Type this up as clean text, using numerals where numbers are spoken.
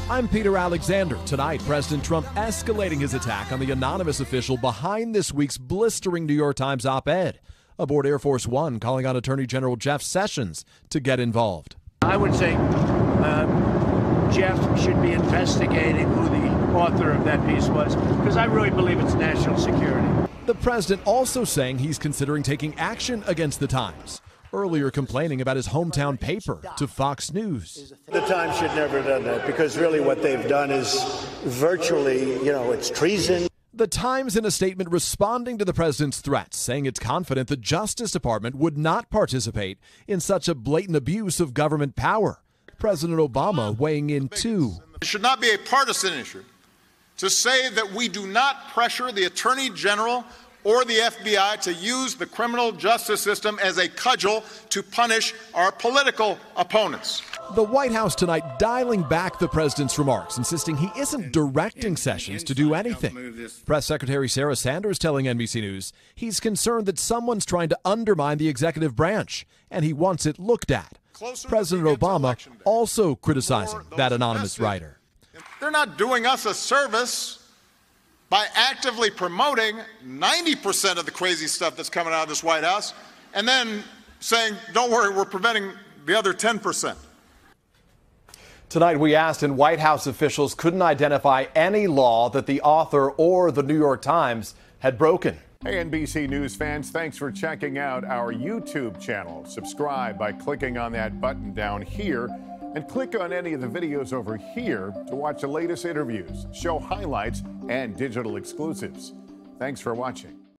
I'm Peter Alexander. Tonight, President Trump escalating his attack on the anonymous official behind this week's blistering New York Times op-ed. Aboard Air Force One, calling on Attorney General Jeff Sessions to get involved. I would say Jeff should be investigating who the author of that piece was, because I really believe it's national security. The president also saying he's considering taking action against the Times, earlier complaining about his hometown paper to Fox News. The Times should never have done that, because really what they've done is virtually, it's treason. The Times in a statement responding to the president's threats, saying it's confident the Justice Department would not participate in such a blatant abuse of government power. President Obama weighing in too. It should not be a partisan issue to say that we do not pressure the Attorney General or the FBI to use the criminal justice system as a cudgel to punish our political opponents. The White House tonight dialing back the president's remarks, insisting he isn't directing Sessions to do anything. Press Secretary Sarah Sanders telling NBC News he's concerned that someone's trying to undermine the executive branch, and he wants it looked at. President Obama also criticizing that anonymous writer. They're not doing us a service by actively promoting 90% of the crazy stuff that's coming out of this White House and then saying, don't worry, we're preventing the other 10%. Tonight we asked, and White House officials couldn't identify any law that the author or the New York Times had broken. Hey, NBC News fans, thanks for checking out our YouTube channel. Subscribe by clicking on that button down here, and click on any of the videos over here to watch the latest interviews, show highlights, and digital exclusives. Thanks for watching.